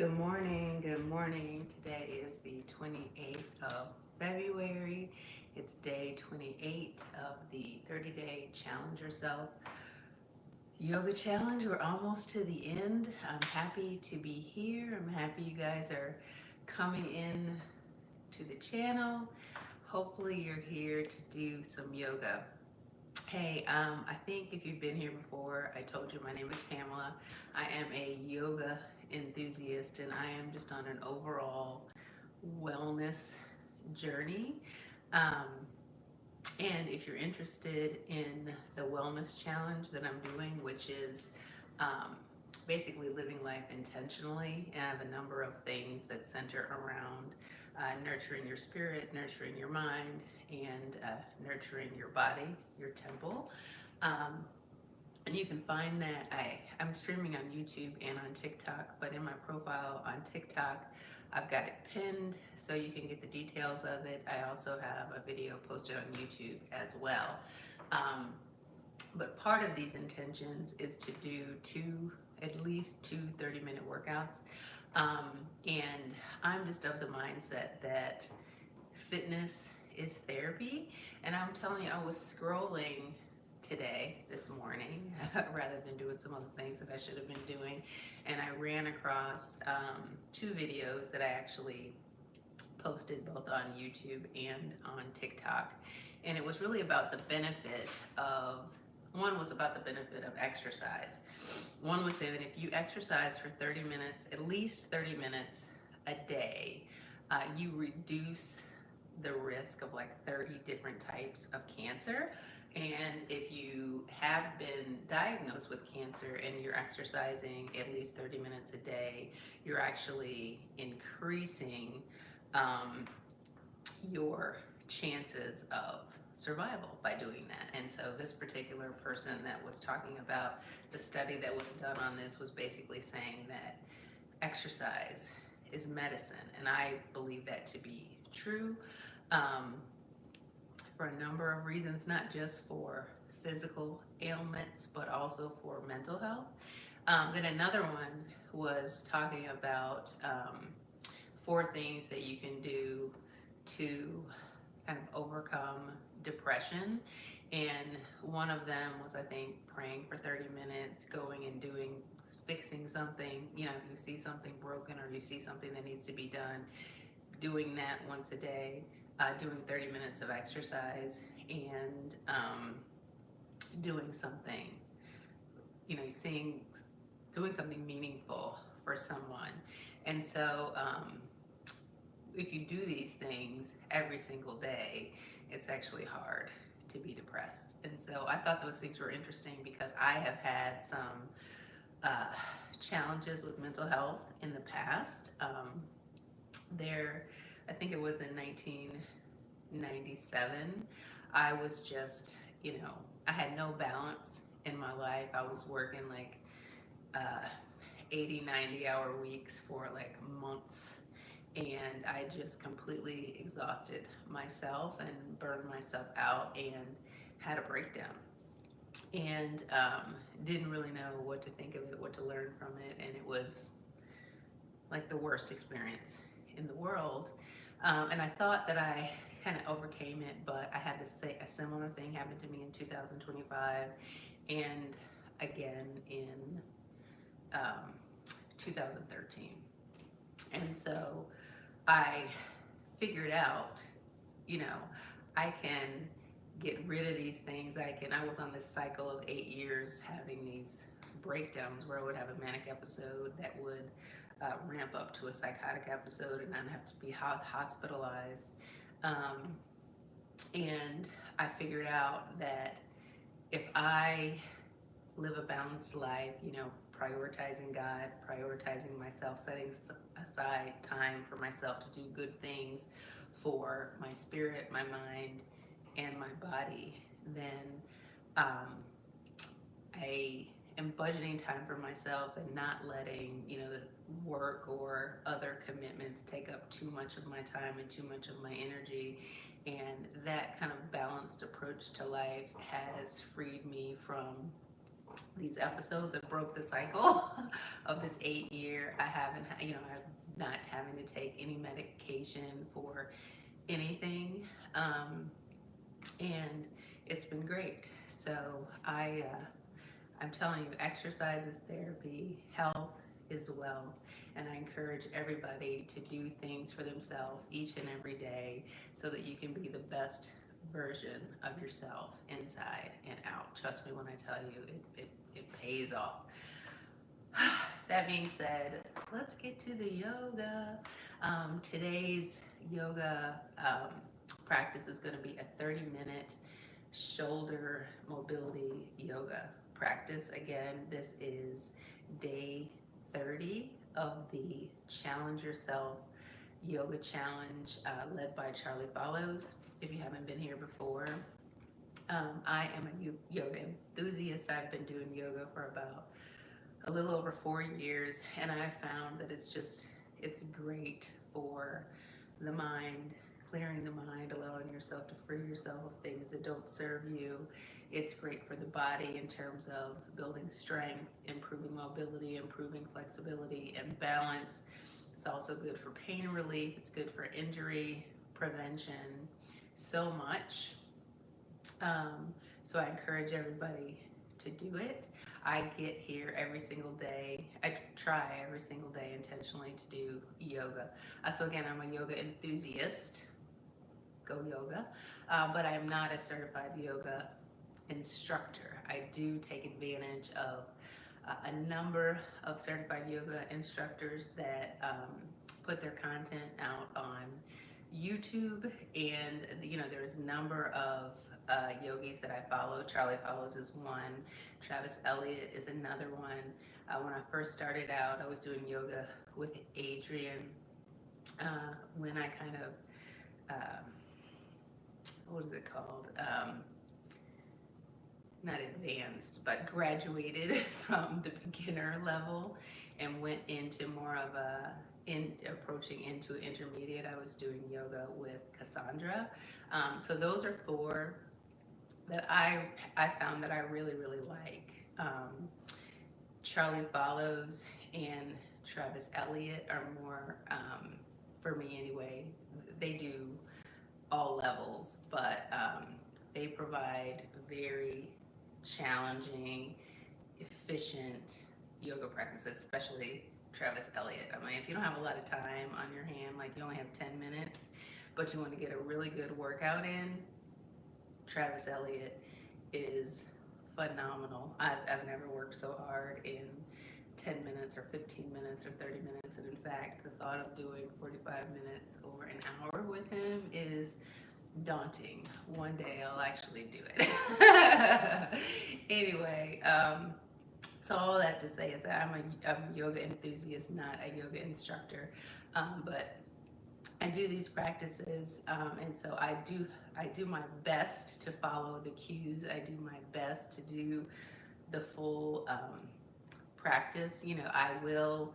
Good morning. Good morning. Today is the 28th of February. It's day 28 of the 30-day Challenge Yourself Yoga Challenge. We're almost to the end. I'm happy to be here. I'm happy you guys are coming in to the channel. Hopefully you're here to do some yoga. Hey, I think if you've been here before, I told you my name is Pamela. I am a yoga enthusiast and I am just on an overall wellness journey. Um, and if you're interested in the wellness challenge that I'm doing, which is um, basically living life intentionally, and I have a number of things that center around nurturing your spirit, nurturing your mind, and nurturing your body, your temple. Um, and you can find that I'm streaming on YouTube and on TikTok, but in my profile on TikTok, I've got it pinned so you can get the details of it. I also have a video posted on YouTube as well. Um, but part of these intentions is to do at least two 30-minute workouts. Um, and I'm just of the mindset that fitness is therapy. And I'm telling you, I was scrolling this morning, rather than doing some other things that I should have been doing. And I ran across two videos that I actually posted both on YouTube and on TikTok. And it was really about the benefit of, one was about the benefit of exercise. One was saying that if you exercise for 30 minutes, at least 30 minutes a day, you reduce the risk of like 30 different types of cancer. And if you have been diagnosed with cancer and you're exercising at least 30 minutes a day, you're actually increasing your chances of survival by doing that. And so this particular person that was talking about the study that was done on this was basically saying that exercise is medicine. And I believe that to be true. For a number of reasons, not just for physical ailments, but also for mental health. Then another one was talking about 4 things that you can do to kind of overcome depression. And one of them was, I think, praying for 30 minutes, going and fixing something. You know, if you see something broken or you see something that needs to be done, doing that once a day. Doing 30 minutes of exercise and doing something, doing something meaningful for someone. And so if you do these things every single day, it's actually hard to be depressed. And so I thought those things were interesting because I have had some challenges with mental health in the past. I think it was in 1997, I was just, I had no balance in my life. I was working like 80, 90-hour weeks for like months. And I just completely exhausted myself and burned myself out and had a breakdown. And didn't really know what to think of it, what to learn from it. And it was like the worst experience in the world. And I thought that I kind of overcame it, but I had a similar thing happen to me in 2025 and again in 2013. And so I figured out, I can get rid of these things. I was on this cycle of 8 years having these breakdowns where I would have a manic episode that would ramp up to a psychotic episode and I'd have to be hospitalized. And I figured out that if I live a balanced life, prioritizing God, prioritizing myself, setting aside time for myself to do good things for my spirit, my mind, and my body, then I am budgeting time for myself and not letting, the work or other commitments take up too much of my time and too much of my energy. And that kind of balanced approach to life has freed me from these episodes that broke the cycle of this 8 year. I haven't, I'm not having to take any medication for anything. And it's been great. So I'm telling you, exercise is therapy, health is well, and I encourage everybody to do things for themselves each and every day so that you can be the best version of yourself inside and out. Trust me when I tell you, it pays off. That being said, let's get to the yoga. Today's yoga practice is going to be a 30-minute shoulder mobility yoga practice. Again, this is day 30 of the Challenge Yourself Yoga Challenge led by Charlie Follows. If you haven't been here before, I am a yoga enthusiast. I've been doing yoga for about a little over 4 years, and I found that it's great for the mind, clearing the mind, allowing yourself to free yourself of things that don't serve you. It's great for the body in terms of building strength, improving mobility, improving flexibility and balance. It's also good for pain relief. It's good for injury prevention, so much. So I encourage everybody to do it. I get here every single day. I try every single day intentionally to do yoga. So again, I'm a yoga enthusiast. Go yoga. But I am not a certified yoga instructor. I do take advantage of a number of certified yoga instructors that put their content out on YouTube, and there's a number of yogis that I follow. Charlie Follows is one. Travis Elliott is another one. When I first started out, I was doing yoga with Adrian. When I kind of what is it called? Not advanced, but graduated from the beginner level and went into more of approaching into intermediate. I was doing yoga with Cassandra. So those are four that I found that I really, really like. Charlie Follows and Travis Elliott are more, for me anyway, they do all levels, but they provide very challenging, efficient yoga practices, especially Travis Elliott. I mean, if you don't have a lot of time on your hand, like you only have 10 minutes, but you want to get a really good workout in, Travis Elliott is phenomenal. I've never worked so hard in 10 minutes or 15 minutes or 30 minutes. And in fact, the thought of doing 45 minutes or an hour with him is daunting. One day I'll actually do it. Anyway, so all that to say is that I'm a yoga enthusiast, not a yoga instructor, but I do these practices, and so I do my best to follow the cues. I do my best to do the full practice. I will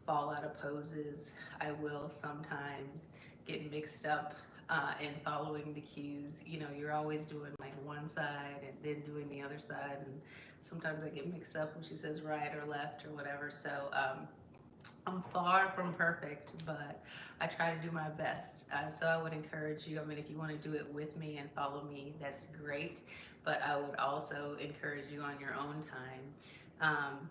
fall out of poses. I will sometimes get mixed up in following the cues. You're always doing like one side and then doing the other side, and sometimes I get mixed up when she says right or left or whatever. So I'm far from perfect, but I try to do my best. So I would encourage you, if you want to do it with me and follow me, that's great. But I would also encourage you on your own time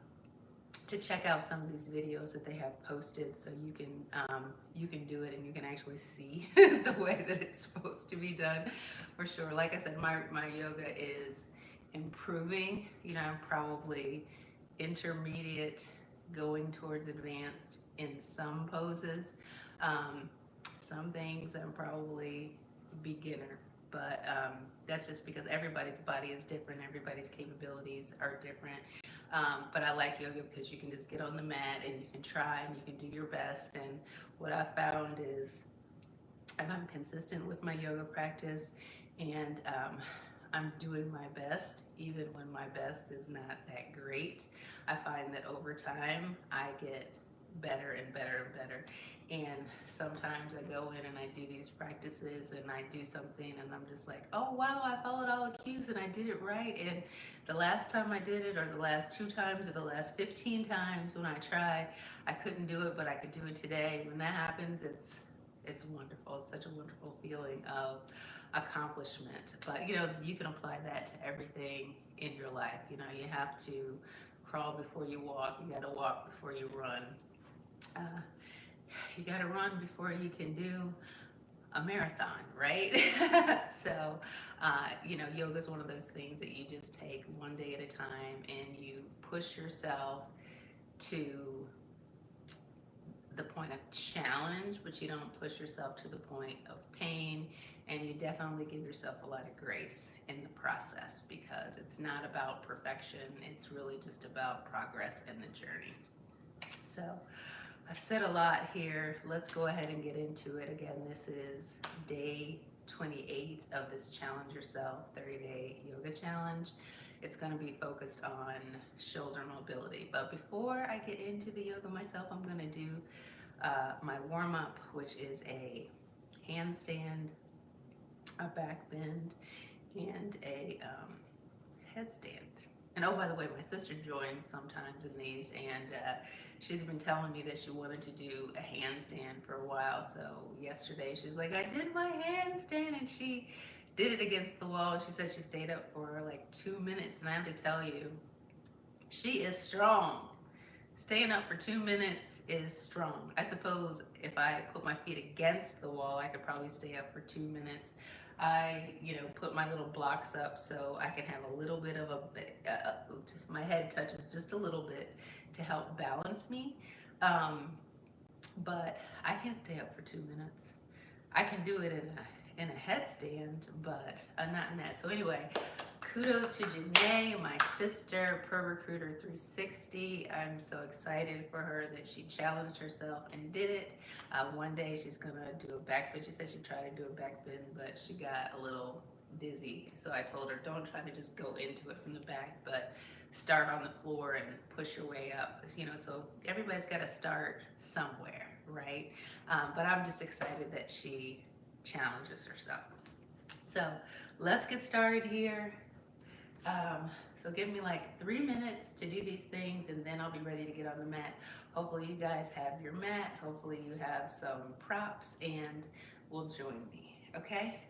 to check out some of these videos that they have posted, so you can do it and you can actually see the way that it's supposed to be done, for sure. Like I said, my yoga is improving. I'm probably intermediate going towards advanced in some poses. Some things I'm probably beginner, but that's just because everybody's body is different, everybody's capabilities are different. But I like yoga because you can just get on the mat and you can try and you can do your best. And what I found is if I'm consistent with my yoga practice and I'm doing my best, even when my best is not that great, I find that over time I get better and better and better. And sometimes I go in and I do these practices and I do something and I'm just like, oh wow, I followed all the cues and I did it right. And the last time I did it, or the last 2 times, or the last 15 times when I tried, I couldn't do it, but I could do it today. When that happens, it's wonderful. It's such a wonderful feeling of accomplishment. But you can apply that to everything in your life. You have to crawl before you walk. You got to walk before you run. Uh, you got to run before you can do a marathon, right? So, yoga is one of those things that you just take one day at a time and you push yourself to the point of challenge, but you don't push yourself to the point of pain. And you definitely give yourself a lot of grace in the process because it's not about perfection. It's really just about progress and the journey. So I've said a lot here. Let's go ahead and get into it. Again, this is day 28 of this Challenge Yourself 30-day yoga challenge. It's going to be focused on shoulder mobility. But before I get into the yoga myself, I'm going to do my warm-up, which is a handstand, a back bend, and a headstand. And oh, by the way, my sister joins sometimes in these, and she's been telling me that she wanted to do a handstand for a while. So yesterday, she's like, I did my handstand, and she did it against the wall. And she said she stayed up for like 2 minutes, and I have to tell you, she is strong. Staying up for 2 minutes is strong. I suppose if I put my feet against the wall, I could probably stay up for 2 minutes. I, put my little blocks up so I can have a little bit of my head touches just a little bit to help balance me. But I can't stay up for 2 minutes. I can do it in a headstand, but not in that. So anyway, kudos to Janae, my sister, Pro Recruiter 360. I'm so excited for her that she challenged herself and did it. One day she's gonna do a back bend. She said she tried to do a back bend, but she got a little dizzy. So I told her, don't try to just go into it from the back, but start on the floor and push your way up. So everybody's got to start somewhere, right? But I'm just excited that she challenges herself. So let's get started here. So give me like 3 minutes to do these things and then I'll be ready to get on the mat. Hopefully you guys have your mat. Hopefully you have some props and will join me, okay?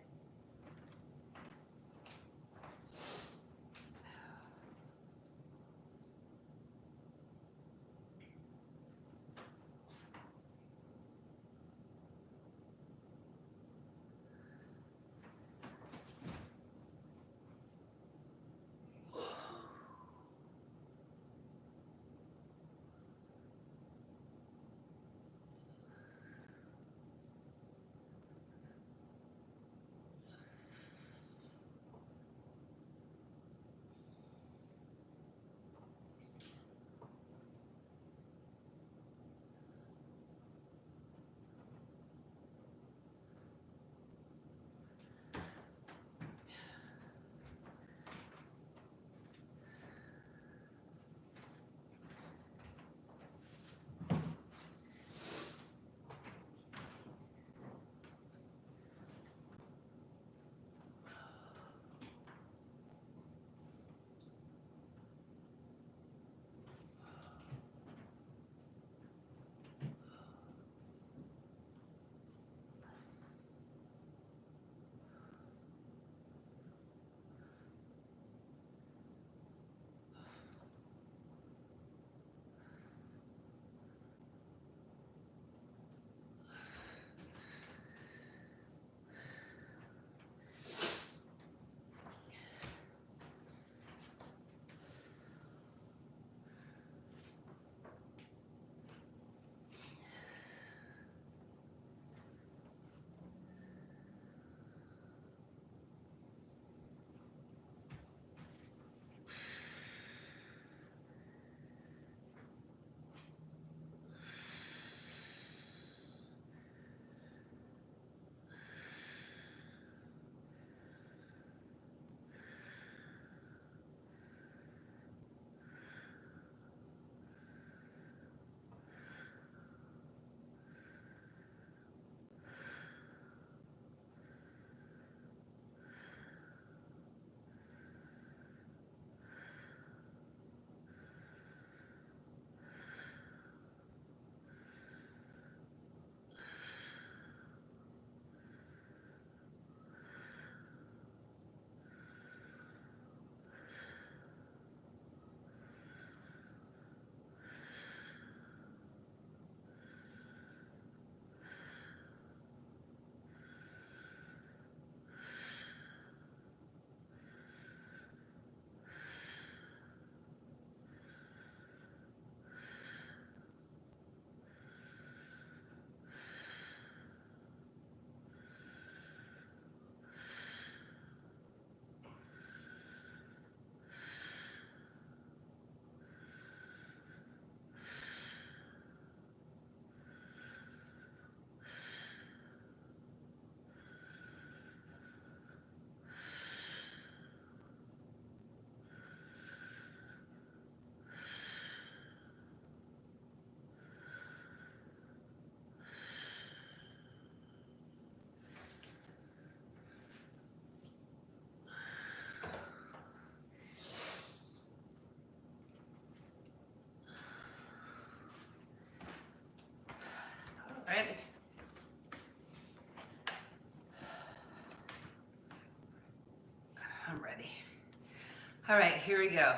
All right, here we go.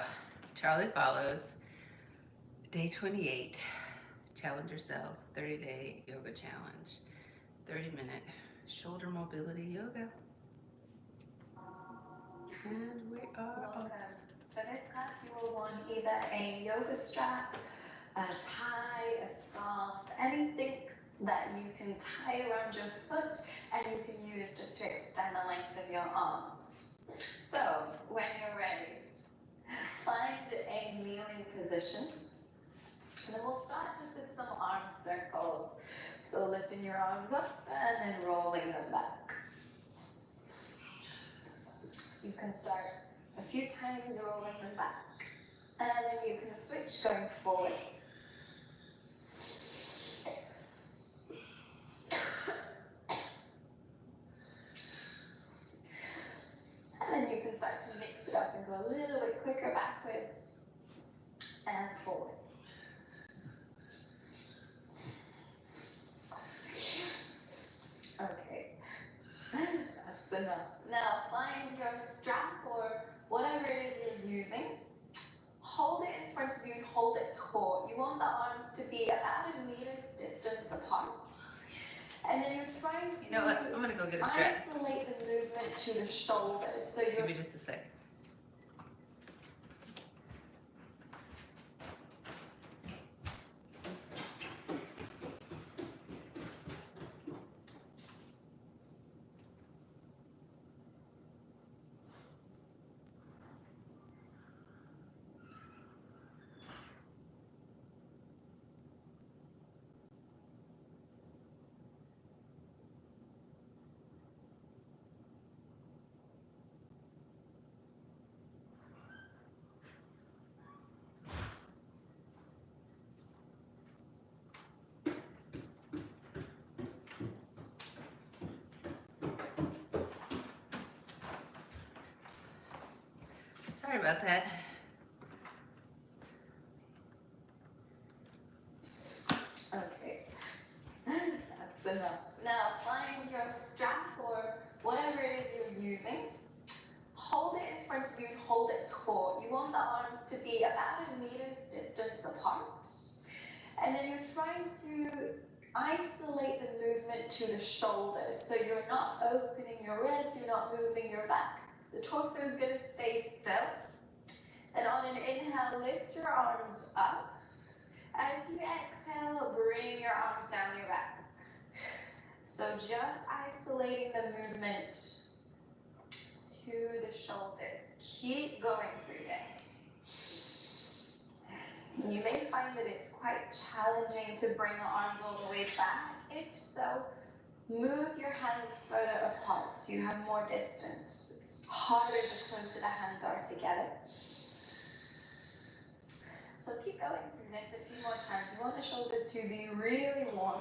Charlie follows. Day 28. Challenge yourself. 30-day yoga challenge. 30-minute shoulder mobility yoga. And we are Welcome. For this class, you will want either a yoga strap, a tie, a scarf, anything that you can tie around your foot and you can use just to extend the length of your arms. So, when you're ready, find a kneeling position. And then we'll start just with some arm circles. So lifting your arms up and then rolling them back. You can start a few times rolling them back. And then you can switch going forwards. And then you can start to mix it up and go a little bit quicker backwards and forwards. Okay, that's enough. Now find your strap or whatever it is you're using. Hold it in front of you and hold it taut. You want the arms to be about a meter's distance apart. And then you're trying to You know what? I'm gonna go get a strap. isolate the movement to the shoulders. So Give you're me just a sec. Sorry about that. okay. That's enough. Now find your strap or whatever it is you're using. Hold it in front of you and hold it taut. You want the arms to be about a meter's distance apart. And then you're trying to isolate the movement to the shoulders. So you're not opening your ribs, you're not moving your back. The torso is going to stay still. And on an inhale, lift your arms up. As you exhale, bring your arms down your back. So just isolating the movement to the shoulders. Keep going through this. You may find that it's quite challenging to bring the arms all the way back. If so, move your hands further apart so you have more distance. It's harder the closer the hands are together. So keep going through this a few more times. You want the shoulders to be really warm.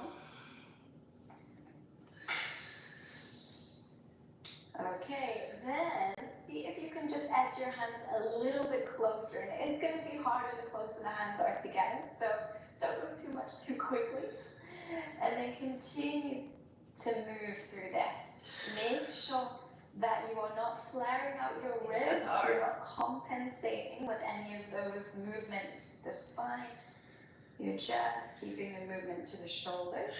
Okay, then see if you can just edge your hands a little bit closer. And it's going to be harder the closer the hands are together, so don't go too much too quickly. And then continue to move through this. Make sure that you are not flaring out your ribs, you're not compensating with any of those movements, the spine. You're just keeping the movement to the shoulders.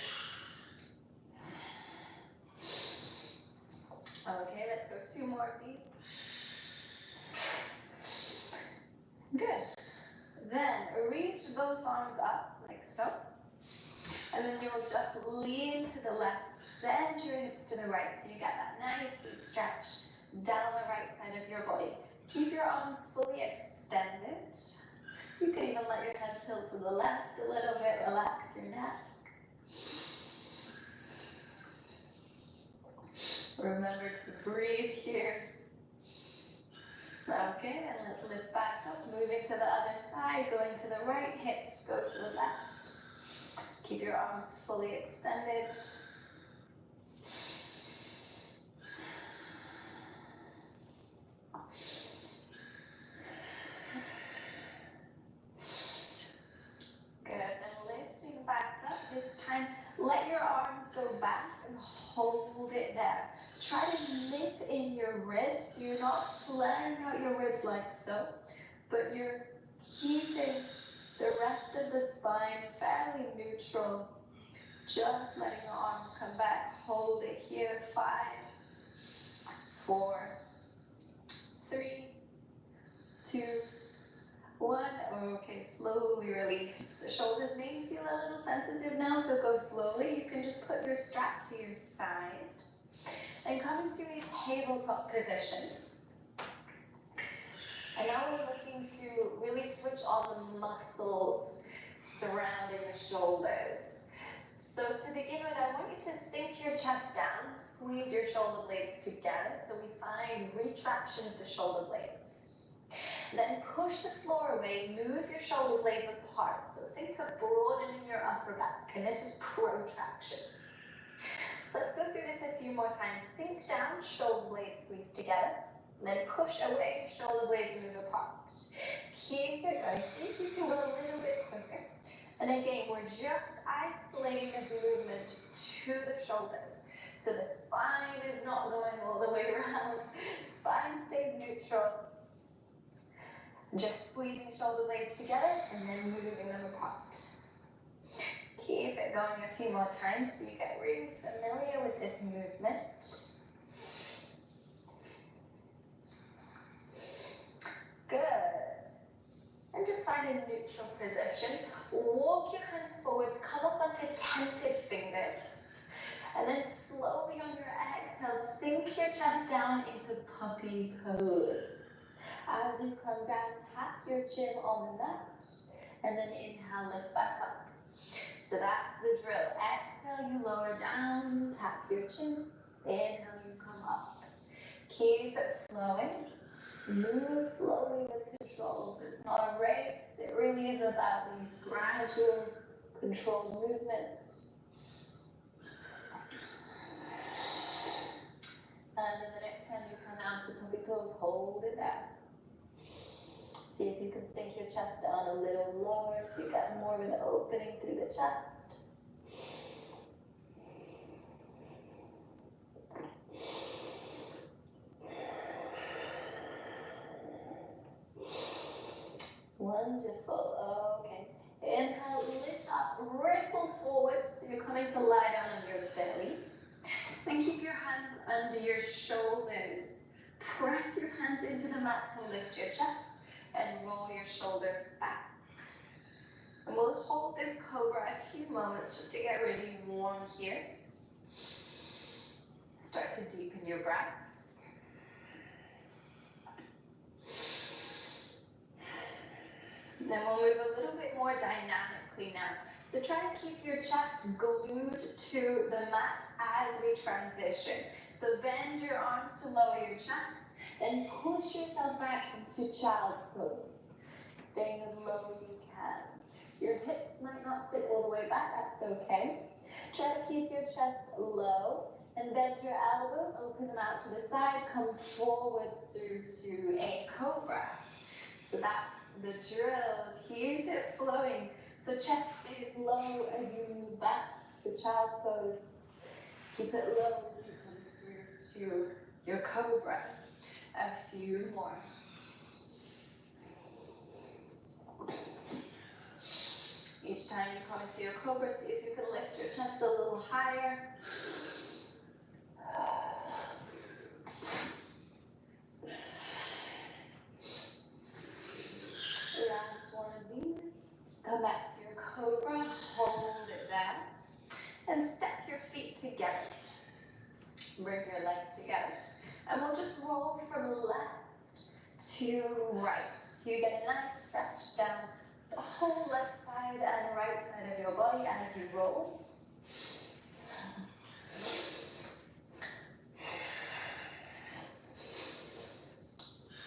Okay, let's go 2 more of these. Good. Then reach both arms up like so. And then you'll just lean to the left, send your hips to the right so you get that nice deep stretch down the right side of your body. Keep your arms fully extended. You can even let your head tilt to the left a little bit, relax your neck. Remember to breathe here. Okay, then let's lift back up, moving to the other side, going to the right, hips go to the left. Keep your arms fully extended. Good, then lifting back up. This time, let your arms arms go back and hold it there. Try to nip in your ribs so you're not flaring out your ribs like so, but you're keeping the rest of the spine fairly neutral. Just letting your arms come back. Hold it here. 5, 4, 3, 2, 1. Okay, slowly release. The shoulders may feel a little sensitive now, so go slowly. You can just put your strap to your side and come into a tabletop position. And now we're looking to really switch all the muscles surrounding the shoulders. So to begin with, I want you to sink your chest down, squeeze your shoulder blades together so we find retraction of the shoulder blades. Then push the floor away, move your shoulder blades apart. So think of broadening your upper back, and this is protraction. So let's go through this a few more times. Sink down, shoulder blades squeeze together. Then push away, shoulder blades move apart. Keep it going. See if you can go a little bit quicker. And again, we're just isolating this movement to the shoulders. So the spine is not going all the way around. Spine stays neutral. Just squeezing shoulder blades together and then moving them apart. Keep it going a few more times so you get really familiar with this movement. Good. And just find a neutral position. Walk your hands forwards, come up onto tented fingers. And then slowly on your exhale, sink your chest down into puppy pose. As you come down, tap your chin on the mat. And then inhale, lift back up. So that's the drill. Exhale, you lower down, tap your chin. Inhale, you come up. Keep it flowing. Move slowly with control. So it's not a race. It really is about these gradual, controlled movements. And then the next time you come down to puppy pose, hold it there. See if you can sink your chest down a little lower so you get more of an opening through the chest. Wonderful. Okay. Inhale, lift up, ripple forward. So you're coming to lie down on your belly. And keep your hands under your shoulders. Press your hands into the mat to lift your chest and roll your shoulders back. And we'll hold this cobra a few moments just to get really warm here. Start to deepen your breath. Then we'll move a little bit more dynamically now. So try to keep your chest glued to the mat as we transition. So bend your arms to lower your chest and push yourself back into child's pose. Staying as low as you can. Your hips might not sit all the way back, that's okay. Try to keep your chest low and bend your elbows, open them out to the side, come forwards through to a cobra. So that's the drill. Keep it flowing. So chest stays low as you move back to child's pose. Keep it low as you come through to your cobra. A few more. Each time you come into your cobra, see if you can lift your chest a little higher. Last one of these. Come back to your cobra, hold it there. And step your feet together. Bring your legs together. And we'll just roll from left to right. So you get a nice stretch down the whole left side and right side of your body as you roll.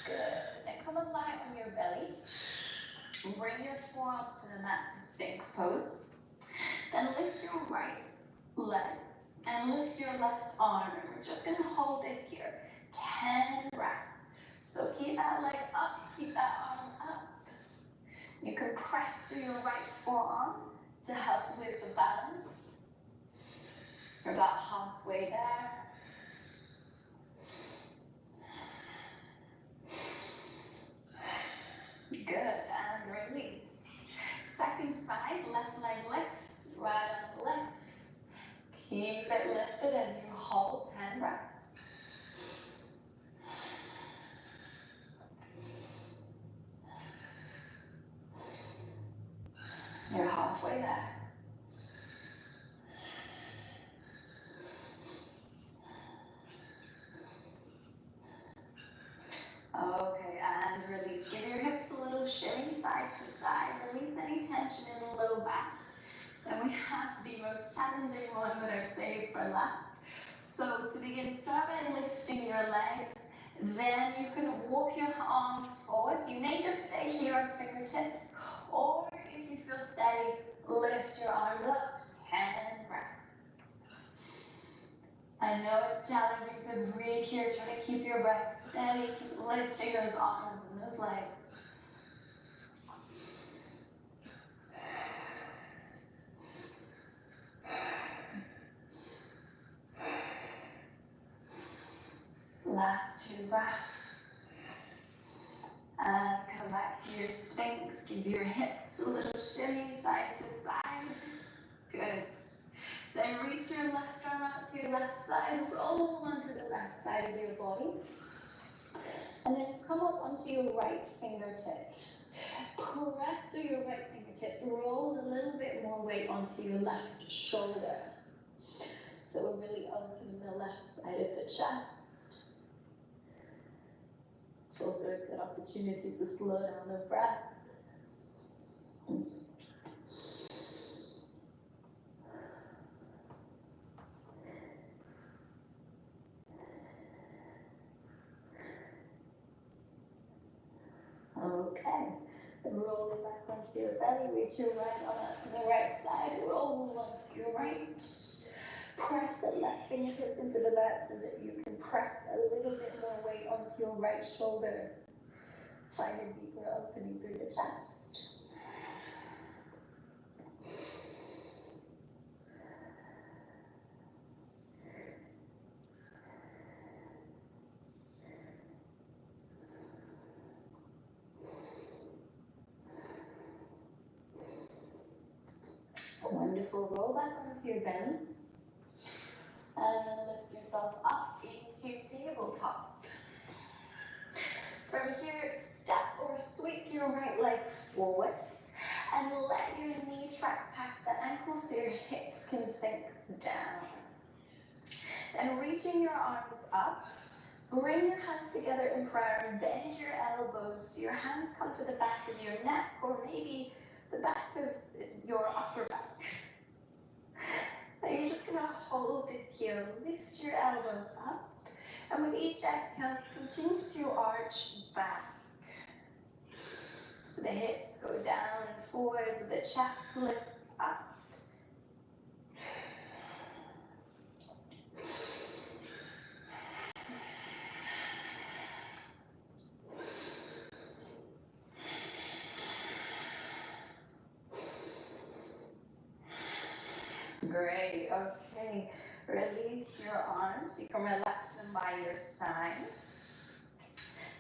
Good. Then come and lie on your belly. Bring your forearms to the mat for Sphinx pose. Then lift your right leg and lift your left arm. And we're just going to hold this here. 10 breaths. So keep that leg up, keep that arm up. You can press through your right forearm to help with the balance. You're about halfway there. Good, and release. Second side, left leg lifts, right arm lifts. Keep it lifted as you hold 10 breaths. You're halfway there. Okay, and release. Give your hips a little shimmy side to side. Release any tension in the low back. Then we have the most challenging one that I've saved for last. So to begin, start by lifting your legs. Then you can walk your arms forward. You may just stay here on fingertips. Or if you feel steady, lift your arms up. 10 breaths. I know it's challenging to breathe here. Try to keep your breath steady. Keep lifting those arms and those legs. Last 2 breaths. And come back to your Sphinx. Give your hips a little shimmy side to side. Good. Then reach your left arm out to your left side. Roll onto the left side of your body. And then come up onto your right fingertips. Press through your right fingertips. Roll a little bit more weight onto your left shoulder. So we're really opening the left side of the chest. It's also a good opportunity to slow down the breath. Okay, then roll it back onto your belly, reach your right arm out to the right side, roll onto your right. Press the left fingertips into the mat so that you can press a little bit more weight onto your right shoulder. Find a deeper opening through the chest. Wonderful. Roll back onto your belly. And then lift yourself up into tabletop. From here, step or sweep your right leg forwards and let your knee track past the ankle so your hips can sink down. Then reaching your arms up, bring your hands together in prayer, bend your elbows so your hands come to the back of your neck or maybe the back of your upper back. Then you're just going to hold this here, lift your elbows up, and with each exhale, continue to arch back. So the hips go down and forwards, the chest lifts up. Great, okay. Release your arms. You can relax them by your sides.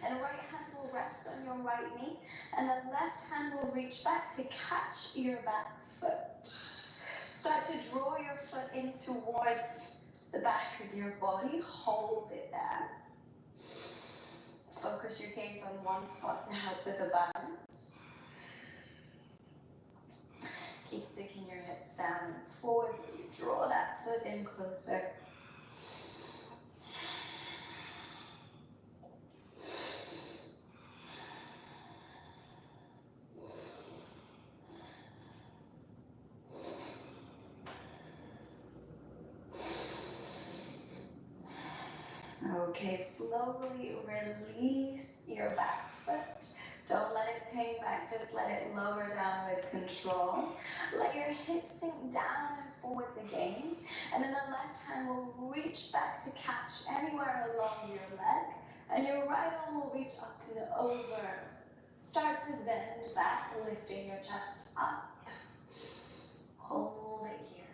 And right hand will rest on your right knee, and the left hand will reach back to catch your back foot. Start to draw your foot in towards the back of your body. Hold it there. Focus your gaze on one spot to help with the balance. Keep sinking your hips down and forwards as you draw that foot in closer. Okay, slowly release your back foot. Don't let it hang back, just let it lower down with control. Let your hips sink down and forwards again. And then the left hand will reach back to catch anywhere along your leg. And your right arm will reach up and over. Start to bend back, lifting your chest up. Hold it here.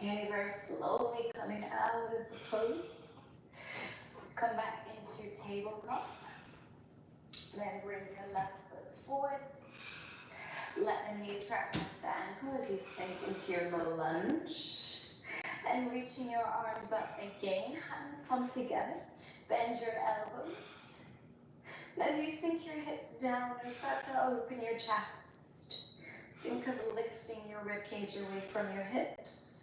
Okay, very slowly coming out of the pose. Come back into tabletop. Then bring your left foot forwards. Let the knee track past the ankle as you sink into your low lunge. And reaching your arms up again, hands come together. Bend your elbows. And as you sink your hips down, you start to open your chest. Think of lifting your ribcage away from your hips.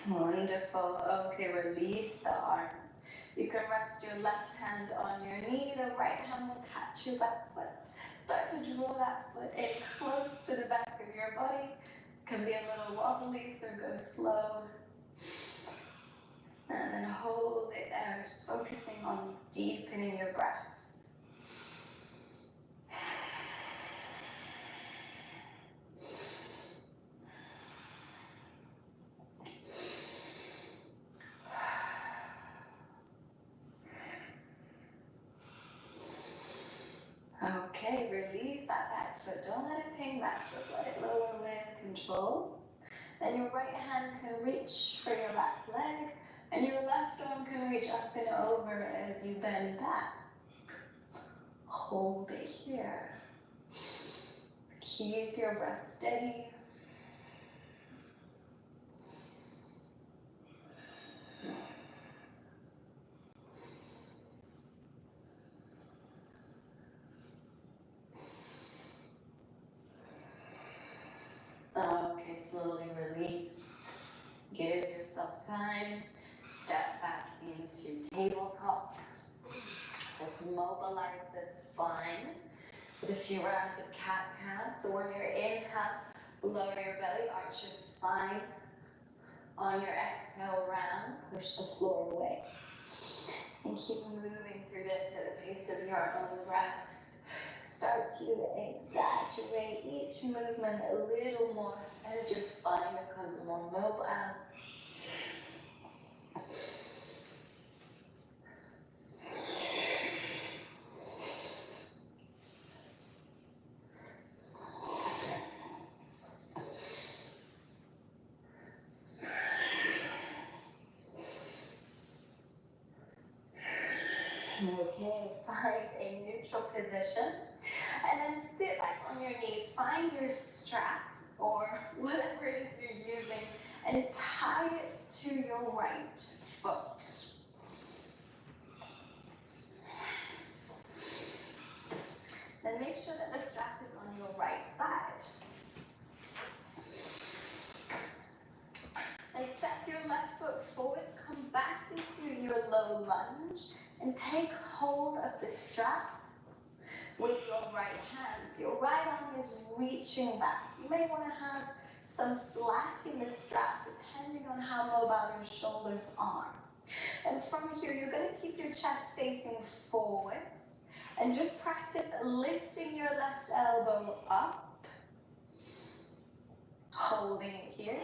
Wonderful. Okay, release the arms. You can rest your left hand on your knee. The right hand will catch your back foot. Start to draw that foot in close to the back of your body. Can be a little wobbly, so go slow. And then hold it there, just focusing on deepening your breath. Okay, release that back foot. Don't let it ping back, just let it lower with control. Then your right hand can reach for your back leg, and your left arm can reach up and over as you bend back. Hold it here. Keep your breath steady. Okay, slowly release. Give yourself time. Step back into tabletop. Let's mobilize the spine with a few rounds of cat-cow. So when you're inhale, lower your belly, arch your spine. On your exhale round, push the floor away. And keep moving through this at the pace of your own breath. Start to exaggerate each movement a little more as your spine becomes more mobile. Okay, find a neutral position and then sit back on your knees. Find your strap or whatever it is you're using and tie it to your right foot. Then make sure that the strap is on your right side. And step your left foot forwards, come back into your low lunge and take hold of the strap with your right hand. So your right arm is reaching back. You may want to have some slack in the strap depending on how mobile your shoulders are. And from here, you're going to keep your chest facing forwards and just practice lifting your left elbow up, holding it here,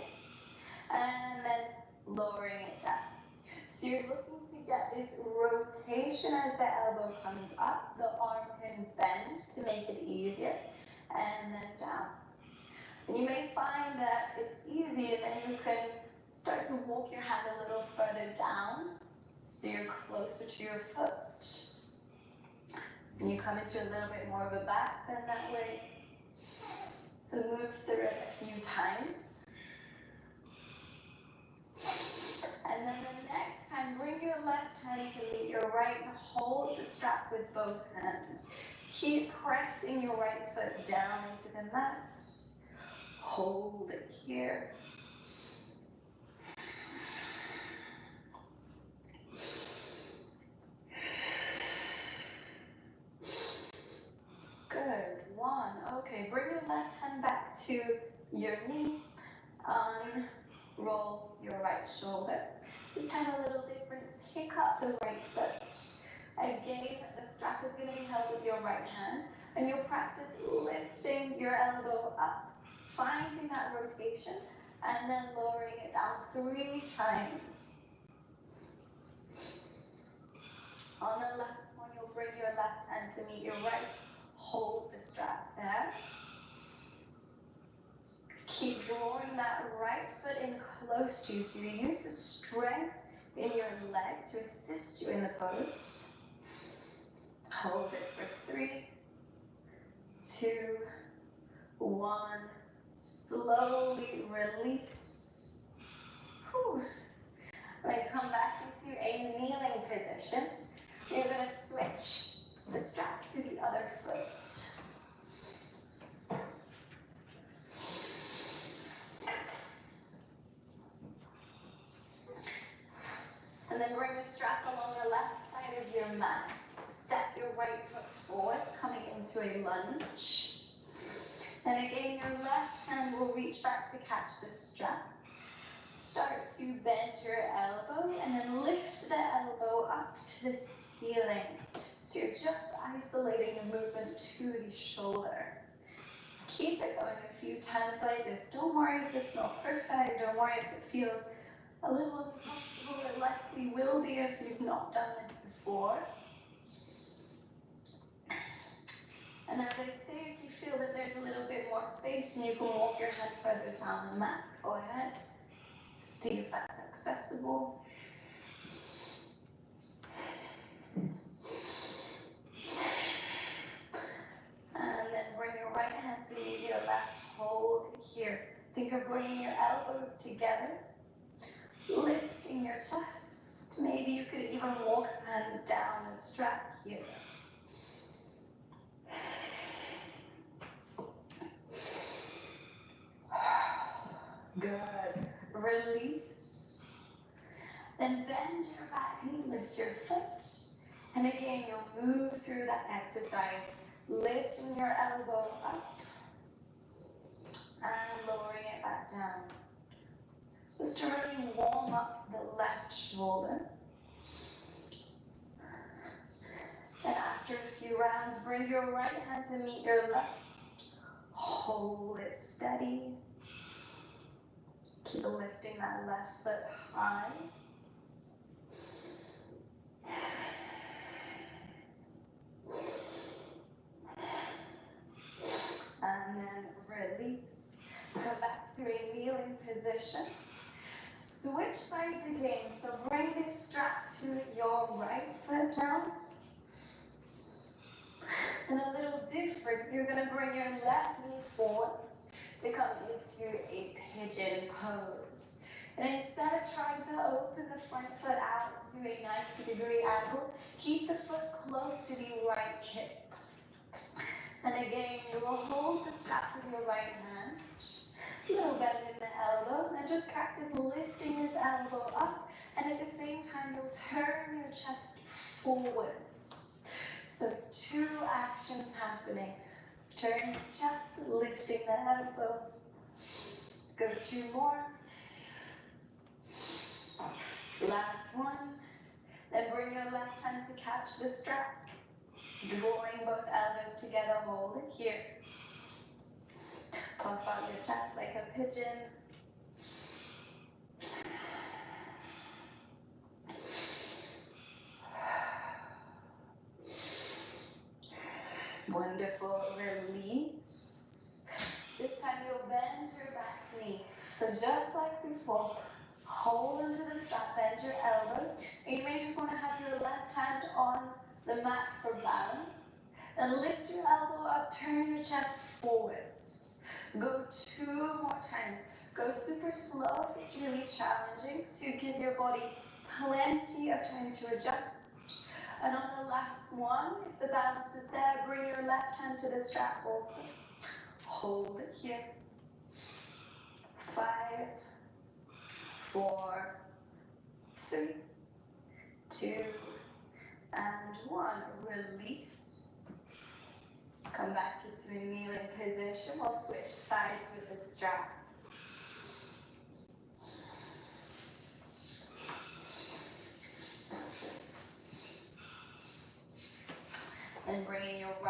and then lowering it down. So you're looking to get this rotation as the elbow comes up. The arm can bend to make it easier, and then down. And you may find that it's easy, and then you can start to walk your hand a little further down so you're closer to your foot. And you come into a little bit more of a back bend that way. So move through it a few times. And then the next time, bring your left hand to meet your right and hold the strap with both hands. Keep pressing your right foot down into the mat. Hold it here. Good, one. Okay, bring your left hand back to your knee. Unroll your right shoulder. This time a little different. Pick up the right foot. Again, the strap is going to be held with your right hand, and you'll practice lifting your elbow up, finding that rotation, and then lowering it down 3 times. On the last one, you'll bring your left hand to meet your right. Hold the strap there. Keep drawing that right foot in close to you, so you use the strength in your leg to assist you in the pose. Hold it for 3, 2, 1. Slowly release. Whew. Then come back into a kneeling position. You're going to switch the strap to the other foot. And then bring the strap along the left side of your mat. Step your right foot forwards, coming into a lunge. And again, your left hand will reach back to catch the strap. Start to bend your elbow and then lift the elbow up to the ceiling. So you're just isolating the movement to the shoulder. Keep it going a few times like this. Don't worry if it's not perfect. Don't worry if it feels a little uncomfortable. It likely will be if you've not done this before. And as I say, if you feel that there's a little bit more space and you can walk your hand further down the mat, go ahead. See if that's accessible. And then bring your right hand to meet your left. Hold it here. Think of bringing your elbows together. Lifting your chest. Maybe you could even walk hands down the strap here. Good. Release. Then bend your back knee, lift your foot. And again, you'll move through that exercise, lifting your elbow up and lowering it back down. Just to really warm up the left shoulder. Then after a few rounds, bring your right hand to meet your left. Hold it steady. Keep lifting that left foot high. And then release. Come back to a kneeling position. Switch sides again. So bring this strap to your right foot now. And a little different, you're going to bring your left knee forwards to come into a pigeon pose. And instead of trying to open the front foot out to a 90-degree angle, keep the foot close to the right hip. And again, you will hold the strap with your right hand. Little bend in the elbow, and just practice lifting this elbow up. And at the same time, you'll turn your chest forwards. So it's 2 actions happening. Turn your chest, lifting the elbow. Go 2 more. Last one. Then bring your left hand to catch the strap. Drawing both elbows together, hold it here. Puff out your chest like a pigeon. Wonderful. Release. This time you'll bend your back knee. So just like before, hold onto the strap, bend your elbow. And you may just want to have your left hand on the mat for balance. Then lift your elbow up, turn your chest forwards. Go 2 more times. Go super slow if it's really challenging, so you give your body plenty of time to adjust. And on the last one, if the balance is there, bring your left hand to the strap also. Hold it here. 5, 4, 3, 2, and 1. Release. Come back into a kneeling position. We'll switch sides with the strap.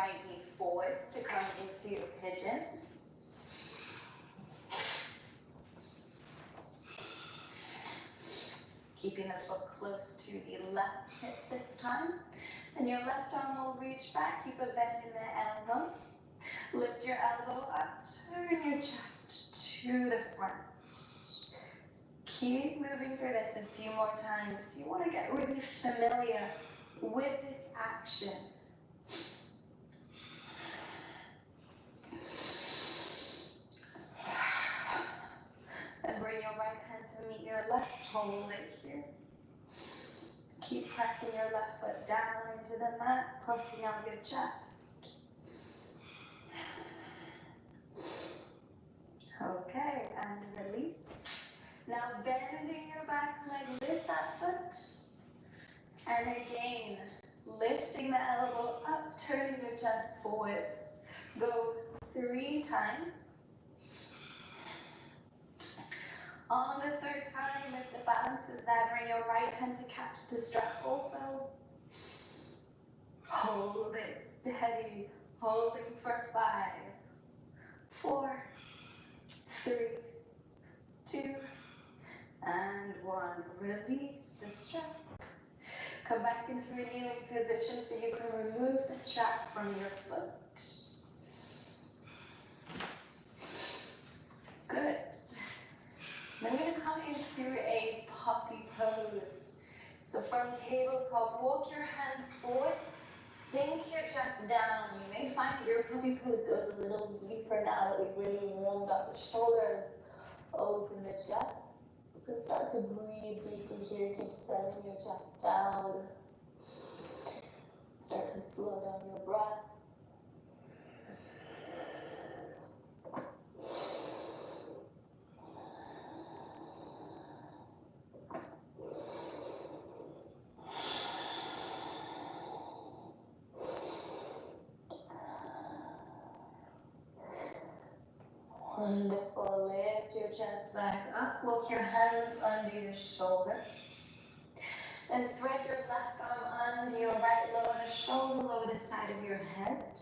right knee forwards to come into your pigeon. Keeping the foot close to the left hip this time. And your left arm will reach back, keep a bend in the elbow. Lift your elbow up, turn your chest to the front. Keep moving through this a few more times. You want to get really familiar with this action. And bring your right hand to meet your left, hold it here. Keep pressing your left foot down into the mat, puffing out your chest. Okay, and release. Now bending your back leg, lift that foot. And again, lifting the elbow up, turning your chest forwards. Go 3 times. On the 3rd time, if the balance is that, bring your right hand to catch the strap also. Hold it steady, holding for 5, 4, 3, 2, and 1. Release the strap. Come back into a kneeling position so you can remove the strap from your foot. Good. Then we're going to come into a puppy pose. So from tabletop, walk your hands forward, sink your chest down. You may find that your puppy pose goes a little deeper now that we've really warmed up the shoulders. Open the chest. So start to breathe deeply here. Keep sending your chest down. Start to slow down your breath. Wonderful. Lift your chest back up. Walk your hands under your shoulders. Then thread your left arm under your right lower the shoulder, lower the side of your head.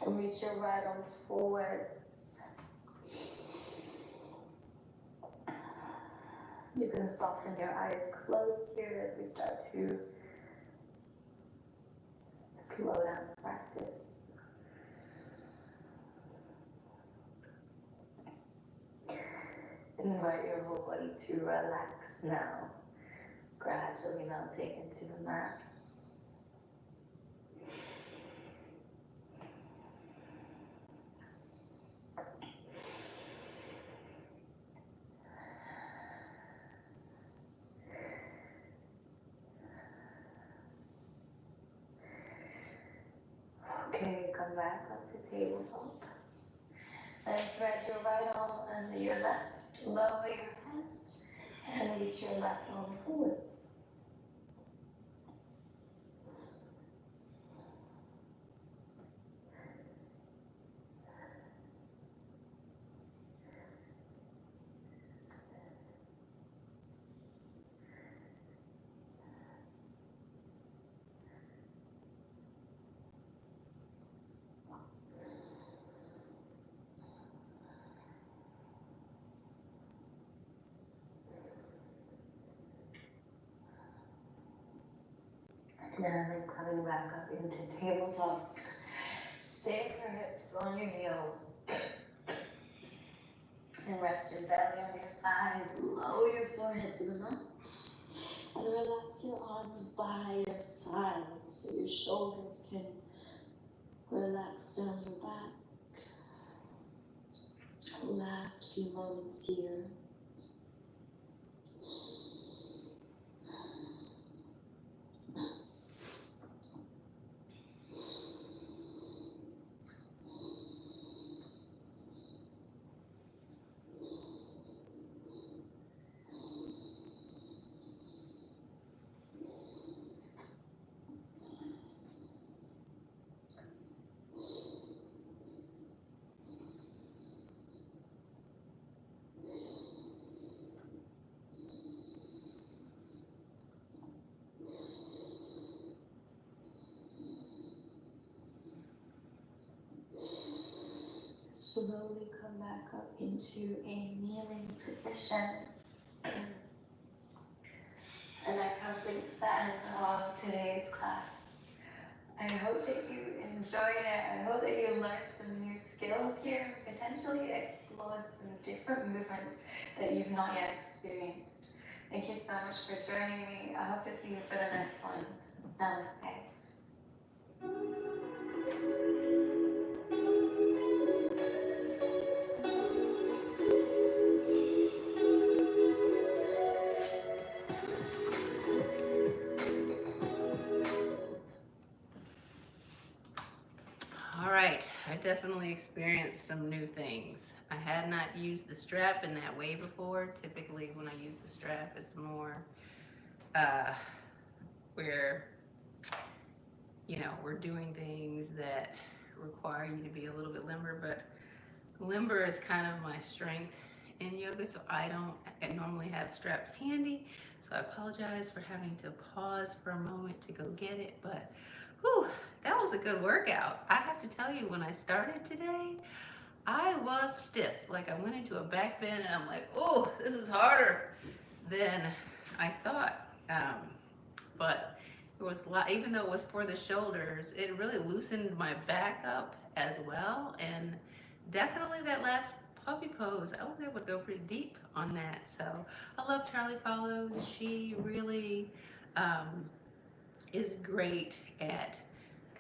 And reach your right arm forwards. You can soften your eyes closed here as we start to slow down the practice. Invite your whole body to relax now, gradually melting into the mat. Okay, come back onto tabletop. And thread your right arm under your left. Lower your head and reach your left arm forwards. Now then coming back up into tabletop. Sink your hips on your heels. And rest your belly on your thighs. Lower your forehead to the mat. And relax your arms by your sides so your shoulders can relax down your back. Last few moments here. slowly come back up into a kneeling position. And that completes the end of today's class. I hope that you enjoyed it. I hope that you learned some new skills here, potentially explored some different movements that you've not yet experienced. Thank you so much for joining me. I hope to see you for the next one. Namaste. All right, I definitely experienced some new things. I had not used the strap in that way before. Typically when I use the strap, it's more where, we're doing things that require you to be a little bit limber, but limber is kind of my strength in yoga, so I normally have straps handy. So I apologize for having to pause for a moment to go get it, but whew, that was a good workout. I have to tell you, when I started today, I was stiff. Like, I went into a back bend and I'm like, oh, this is harder than I thought. But it was even though it was for the shoulders, it really loosened my back up as well. And definitely that last puppy pose, I was able to go pretty deep on that. So I love Charlie Follows. She really is great at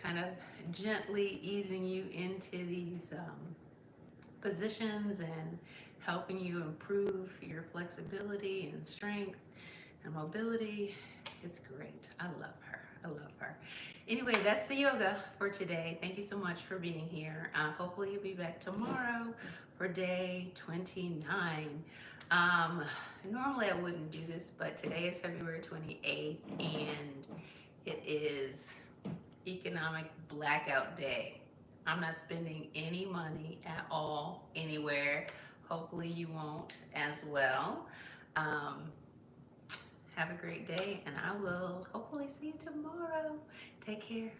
kind of gently easing you into these positions and helping you improve your flexibility and strength and mobility. It's great. I love her. I love her. Anyway, that's the yoga for today. Thank you so much for being here. Hopefully you'll be back tomorrow for day 29. Normally I wouldn't do this, but today is February 28th and it is Economic Blackout Day. I'm not spending any money at all anywhere. Hopefully you won't as well. Have a great day, and I will hopefully see you tomorrow. Take care.